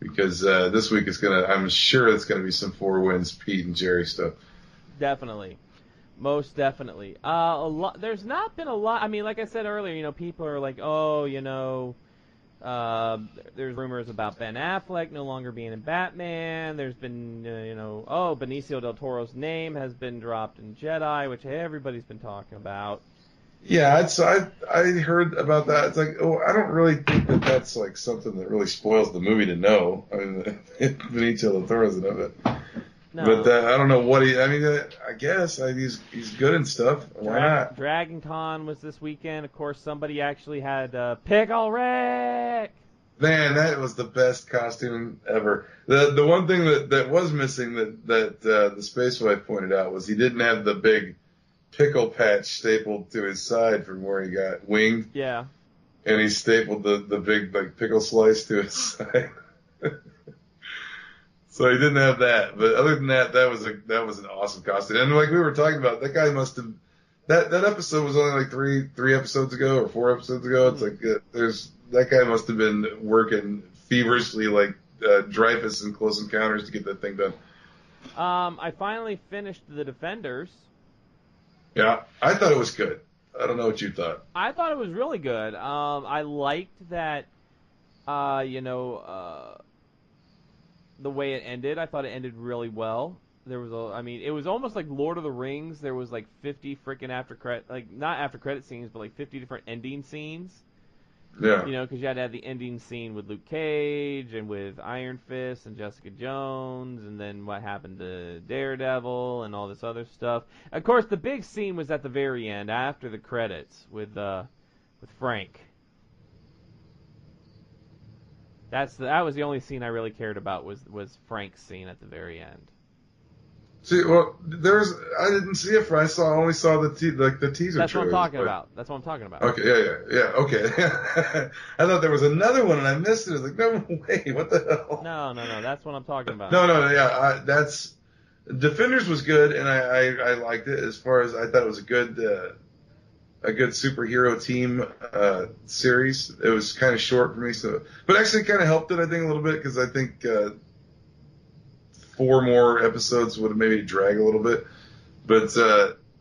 because this week I'm sure it's gonna be some Four Winds, Pete and Jerry stuff. Definitely. Most definitely. There's not been a lot. I mean, like I said earlier, people are like, oh, there's rumors about Ben Affleck no longer being in Batman. There's been, Benicio del Toro's name has been dropped in Jedi, which everybody's been talking about. Yeah, I heard about that. It's like, I don't really think that's like something that really spoils the movie to know. I mean, Benicio del Toro's in it. No. But I don't know what I guess he's good and stuff. Why not? Dragon Con was this weekend. Of course, somebody actually had Pickle Rick. Man, that was the best costume ever. The one thing that was missing that the Space Wife pointed out was he didn't have the big pickle patch stapled to his side from where he got winged. Yeah. And he stapled the big like pickle slice to his side. So he didn't have that, but other than that, that was an awesome costume. And like we were talking about, that guy must have that episode was only like three episodes ago or 4 episodes ago. It's like that guy must have been working feverishly like Dreyfus in Close Encounters to get that thing done. I finally finished The Defenders. Yeah, I thought it was good. I don't know what you thought. I thought it was really good. I liked that, the way it ended. I thought it ended really well. There was it was almost like Lord of the Rings. There was like 50 freaking not after credit scenes, but like 50 different ending scenes. Yeah. Because you had to have the ending scene with Luke Cage and with Iron Fist and Jessica Jones, and then what happened to Daredevil and all this other stuff. Of course, the big scene was at the very end, after the credits, with Frank. That was the only scene I really cared about was Frank's scene at the very end. See, well, I didn't see it. I only saw the teaser. That's what I'm talking about. That's what I'm talking about. Okay, yeah. Okay. I thought there was another one and I missed it. I was like, no way, what the hell? No. That's what I'm talking about. No, yeah. That's Defenders was good and I liked it. As far as I thought it was a good superhero team series. It was kind of short for me, but actually kind of helped it, I think, a little bit, because I think 4 more episodes would have maybe drag a little bit. But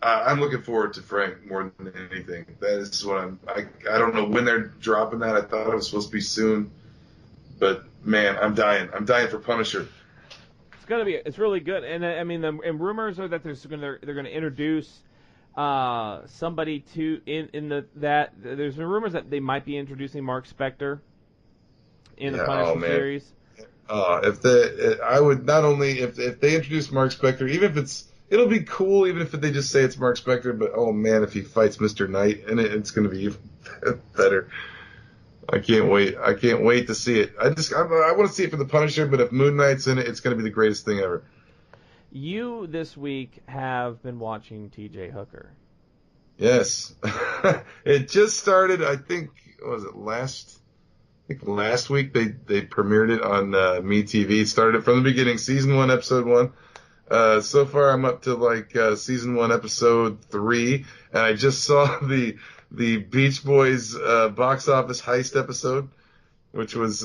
I'm looking forward to Frank more than anything. That is what I don't know when they're dropping that. I thought it was supposed to be soon, but man, I'm dying for Punisher. It's really good, and I mean, and rumors are that they're going to introduce somebody there's been rumors that they might be introducing Mark Spector in the Punisher series. If they introduce Mark Spector, even if it'll be cool, even if they just say it's Mark Spector, but oh man, if he fights Mr. Knight, and it's going to be even better. I can't wait to see it. I want to see it for the Punisher, but if Moon Knight's in it, it's going to be the greatest thing ever. You, this week, have been watching T.J. Hooker. Yes. It just started, I think, last week they premiered it on MeTV. Started it from the beginning, Season 1, Episode 1. So far I'm up to Season 1, Episode 3, and I just saw the Beach Boys box office heist episode, which was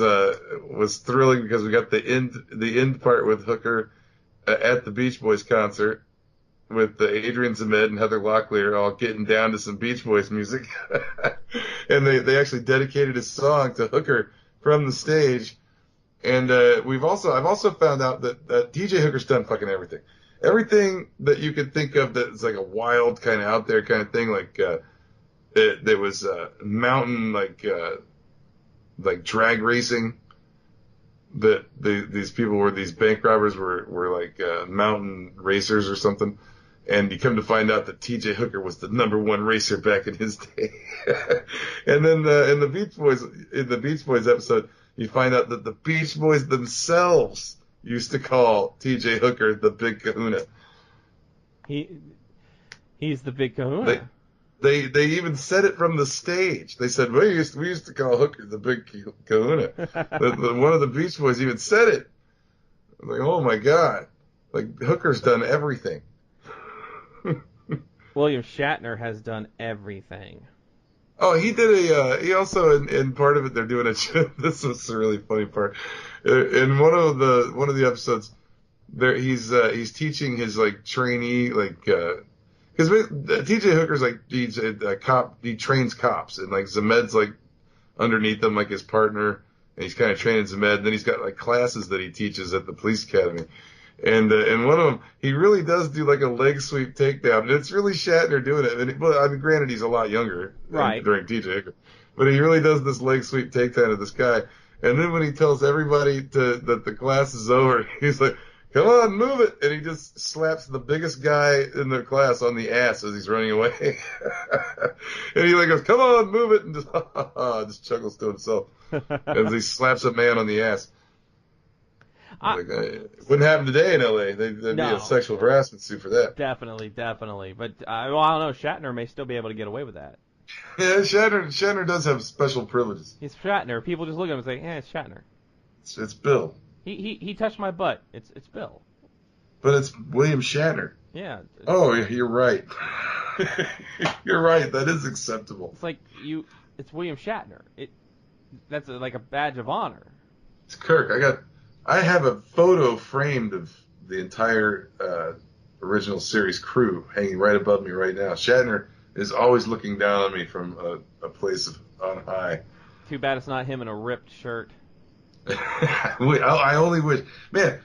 thrilling because we got the end part with Hooker at the Beach Boys concert with Adrian Zemed and Heather Locklear all getting down to some Beach Boys music. And they actually dedicated a song to Hooker from the stage. And I've also found out that DJ Hooker's done fucking everything. Everything that you could think of that's like a wild kind of out there kind of thing, like there was mountain like drag racing. That these bank robbers were like mountain racers or something, and you come to find out that T.J. Hooker was the #1 racer back in his day. And then in the Beach Boys episode, you find out that the Beach Boys themselves used to call T.J. Hooker the Big Kahuna. He's the Big Kahuna. They even said it from the stage. They said, we used to call Hooker the Big Kahuna. One of the Beach Boys even said it. I'm like, oh my God. Like, Hooker's done everything. William Shatner has done everything. Oh, he did he also, in part of it, they're doing this was a really funny part. In one of the episodes, there he's teaching his like trainee like because T.J. Hooker's like he's a cop. He trains cops, and like Zemed's like underneath him, like his partner, and he's kind of training Zemed. Then he's got like classes that he teaches at the police academy. And one of them, he really does do like a leg sweep takedown, and it's really Shatner doing it. And well, I mean, granted, he's a lot younger Right. during T.J. Hooker, but he really does this leg sweep takedown of this guy. And then when he tells everybody that the class is over, he's like, "Come on, move it!" And he just slaps the biggest guy in the class on the ass as he's running away. And he like goes, "Come on, move it!" and just chuckles to himself as he slaps a man on the ass. It wouldn't happen today in L.A. There'd be a sexual harassment suit for that. Definitely. But I don't know. Shatner may still be able to get away with that. Yeah, Shatner does have special privileges. He's Shatner. People just look at him and say, "Yeah, it's Shatner." It's Bill. He touched my butt. It's Bill. But it's William Shatner. Yeah. Oh, you're right. You're right. That is acceptable. It's like it's William Shatner. That's like a badge of honor. It's Kirk. I have a photo framed of the entire original series crew hanging right above me right now. Shatner is always looking down on me from a place on high. Too bad it's not him in a ripped shirt. I only wish, man.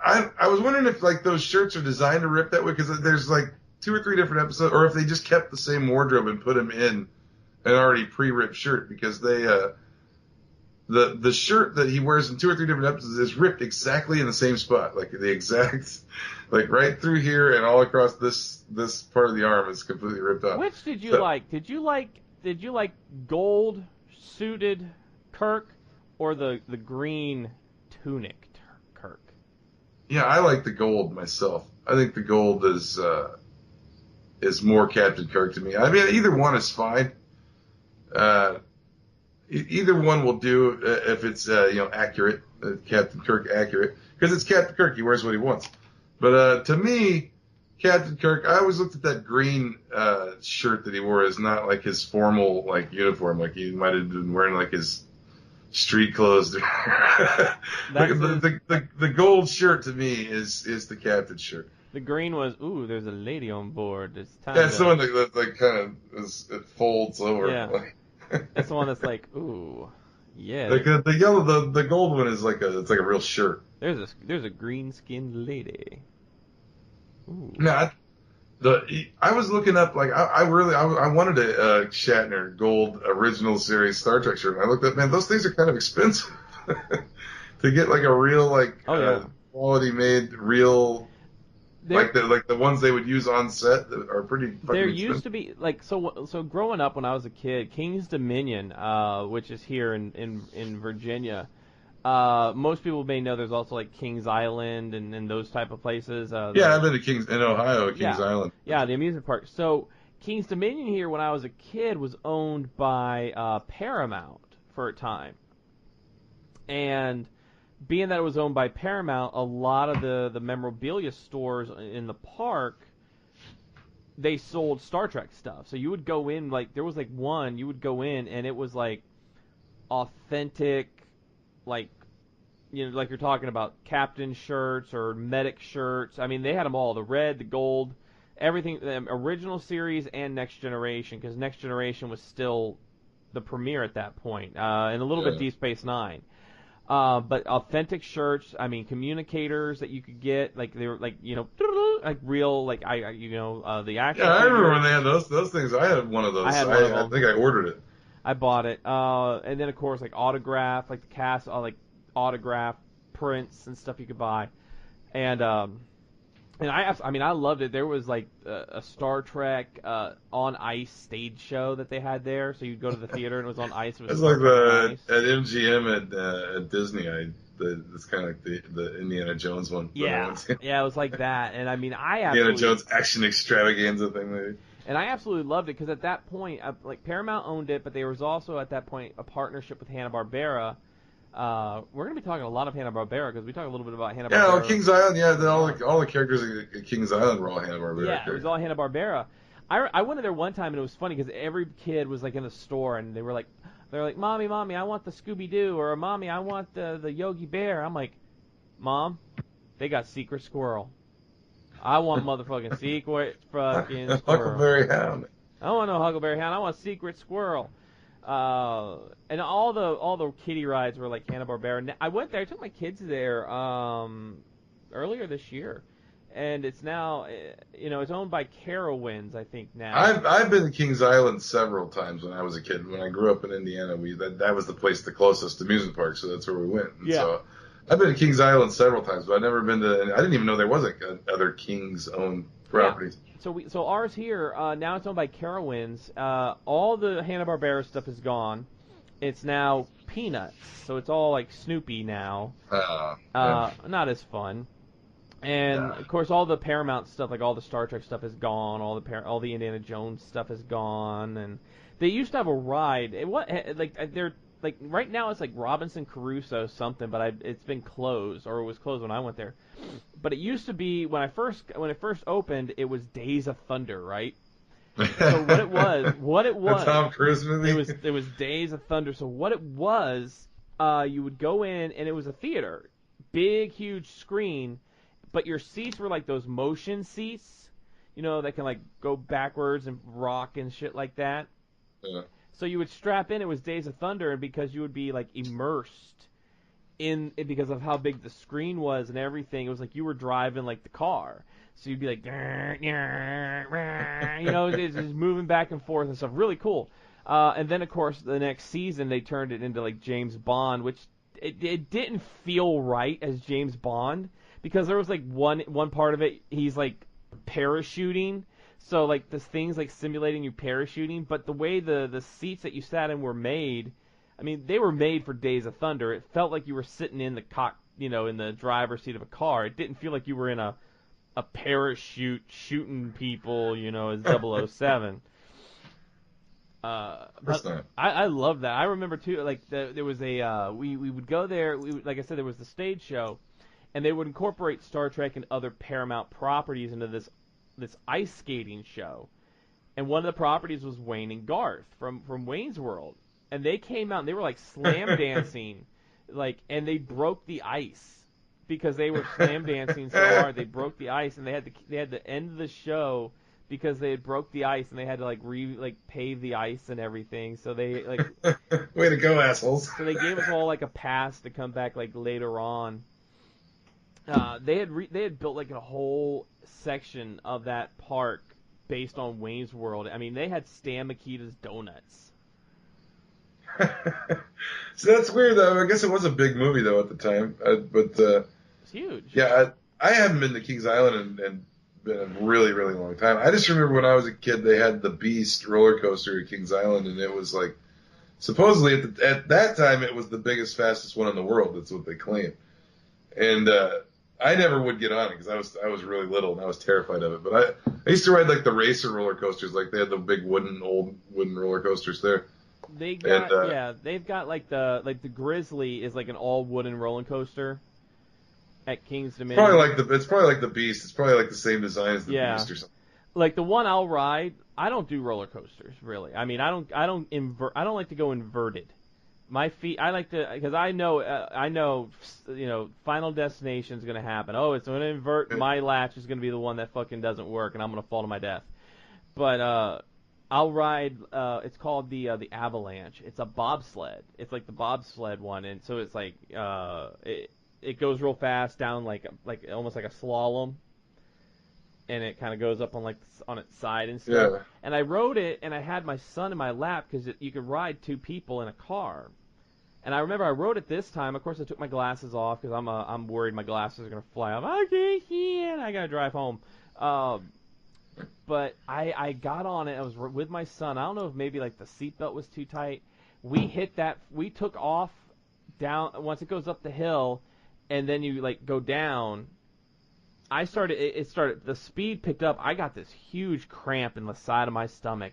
I was wondering if like those shirts are designed to rip that way because there's like 2 or 3 different episodes, or if they just kept the same wardrobe and put him in an already pre-ripped shirt because they the shirt that he wears in 2 or 3 different episodes is ripped exactly in the same spot, like the exact, like right through here and all across this part of the arm is completely ripped off. Which did you like? Did you like gold suited Kirk or the green tunic Kirk? Yeah, I like the gold myself. I think the gold is more Captain Kirk to me. I mean, either one is fine. Either one will do if it's accurate, Captain Kirk accurate, because it's Captain Kirk. He wears what he wants. But to me, Captain Kirk, I always looked at that green shirt that he wore as not like his formal like uniform. Like he might have been wearing like his street clothes. Like the gold shirt to me is the captain's shirt. The green was, ooh, there's a lady on board. It's time. That's the one that like kind of it folds over. Yeah. Like, that's the one that's like, ooh, yeah. Like the yellow, the gold one is like it's like a real shirt. There's a green skinned lady. Ooh. Nah, I was looking up like I wanted a Shatner gold original series Star Trek shirt. And I looked up, man, those things are kind of expensive to get like a real like quality made real. Like the ones they would use on set that are pretty fucking There expensive. used to be like so growing up when I was a kid, King's Dominion, which is here in Virginia. Most people may know there's also like Kings Island and those type of places. Yeah, I've been to Kings in Ohio, Kings Island. Yeah, the amusement park. So King's Dominion here when I was a kid was owned by Paramount for a time. And being that it was owned by Paramount, a lot of the memorabilia stores in the park, they sold Star Trek stuff. So you would go in, like, there was, like, one, you would go in, and it was, like, authentic, like, you know, like you're talking about captain shirts or medic shirts. I mean, they had them all, the red, the gold, everything, the original series and Next Generation, because Next Generation was still the premiere at that point, and a little bit Deep Space Nine. But authentic shirts, I mean, communicators that you could get, like they were like, you know, like real, like the actual. Yeah, I remember when they had those things. I had one of those. I think I ordered it. I bought it, and then of course like autograph, like the cast, like autograph prints and stuff you could buy, and I loved it. There was like a Star Trek on ice stage show that they had there. So you'd go to the theater and it was on ice. It was like at MGM at Disney. It's kind of like the Indiana Jones one. Yeah, yeah, it was like that. And I mean, Indiana Jones action extravaganza thing, maybe. And I absolutely loved it because at that point, like Paramount owned it, but there was also at that point a partnership with Hanna-Barbera. We're going to be talking a lot of Hanna-Barbera because we talk a little bit about Hanna-Barbera. Yeah, well, Kings Island, all the characters at Kings Island were all Hanna-Barbera. Yeah, it was all Hanna-Barbera. I went in there one time and it was funny because every kid was like in the store and they were like, They're like, Mommy, I want the Scooby-Doo, or Mommy, I want the Yogi Bear. I'm like, Mom, they got Secret Squirrel. I want motherfucking Secret fucking Squirrel. Huckleberry Hound. I don't want no Huckleberry Hound. I want Secret Squirrel. And all the kiddie rides were like Hanna-Barbera. I went there. I took my kids there earlier this year, and it's now it's owned by Carowinds, I think now. I've been to Kings Island several times when I was a kid. When I grew up in Indiana, that was the place the closest amusement park, so that's where we went. And so I've been to Kings Island several times, but I've never been to. I didn't even know there was other Kings owned properties. Yeah. So ours here now it's owned by Carowinds. All the Hanna-Barbera stuff is gone. It's now Peanuts, so it's all like Snoopy now. Not as fun. And of course, all the Paramount stuff, like all the Star Trek stuff, is gone. All the Indiana Jones stuff is gone. And they used to have a ride. They're like right now it's like Robinson Crusoe something, but it's been closed, or it was closed when I went there. But it used to be when it first opened, it was Days of Thunder, right? So what it was, the Tom Cruise movie. It was Days of Thunder. So what it was, you would go in and it was a theater, big huge screen, but your seats were like those motion seats, that can like go backwards and rock and shit like that. Yeah. So you would strap in. It was Days of Thunder, and because you would be like immersed in because of how big the screen was and everything, it was like you were driving like the car. So you'd be like, it's just moving back and forth and stuff. Really cool. And then, of course, the next season they turned it into like James Bond, which it didn't feel right as James Bond because there was like one part of it he's like parachuting. So like this thing's like simulating you parachuting, but the way the seats that you sat in were made, I mean, they were made for Days of Thunder. It felt like you were sitting in the in the driver's seat of a car. It didn't feel like you were in a parachute shooting people, as 007. But I love that. I remember too, like there was we would go there. Like I said, there was the stage show, and they would incorporate Star Trek and other Paramount properties into this ice skating show. And one of the properties was Wayne and Garth from Wayne's World, and they came out and they were like slam dancing, and they broke the ice. Because they were slam dancing so hard, they broke the ice, and they had to end the show because they had broke the ice, and they had to pave the ice and everything. So they way to go, assholes. So they gave us all like a pass to come back like later on. They had built like a whole section of that park based on Wayne's World. I mean, they had Stan Mikita's Donuts. So that's weird, though. I guess it was a big movie, though, at the time. It's huge. Yeah, I haven't been to Kings Island in been a really, really long time. I just remember when I was a kid, they had the Beast roller coaster at Kings Island, and it was like, supposedly at that time, it was the biggest, fastest one in the world. That's what they claim. And I never would get on it because I was really little and I was terrified of it. But I used to ride like the racer roller coasters, like they had the big old wooden roller coasters there. They've got like the Grizzly is like an all wooden roller coaster at King's Dominion. It's probably like the Beast. It's probably like the same design as the Beast or something. Like the one I'll ride, I don't do roller coasters really. I mean, I don't like to go inverted. My feet, I like to, because I know, Final Destination is going to happen. Oh, it's going to invert. My latch is going to be the one that fucking doesn't work, and I'm going to fall to my death. But I'll ride. It's called the Avalanche. It's a bobsled. It's like the bobsled one, and so it's like it goes real fast down like almost like a slalom, and it kind of goes up on its side and stuff. Yeah. And I rode it, and I had my son in my lap because you could ride two people in a car. And I remember I rode it this time. Of course, I took my glasses off because I'm worried my glasses are gonna fly off. I can't see it. I gotta drive home. But I got on it. I was with my son. I don't know if maybe like the seatbelt was too tight. We hit that. We took off down once it goes up the hill, and then you like go down. It started. The speed picked up. I got this huge cramp in the side of my stomach,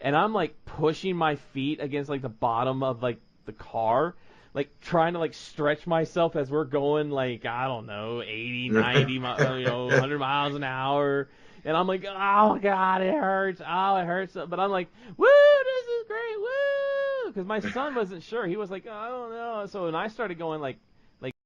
and I'm like pushing my feet against like the bottom of like the car, like trying to like stretch myself as we're going like I don't know 80, 90, 100 miles an hour. And I'm like, oh, God, it hurts. Oh, it hurts. But I'm like, woo, this is great, woo. because my son wasn't sure. He was like, oh, I don't know. So when I started going like,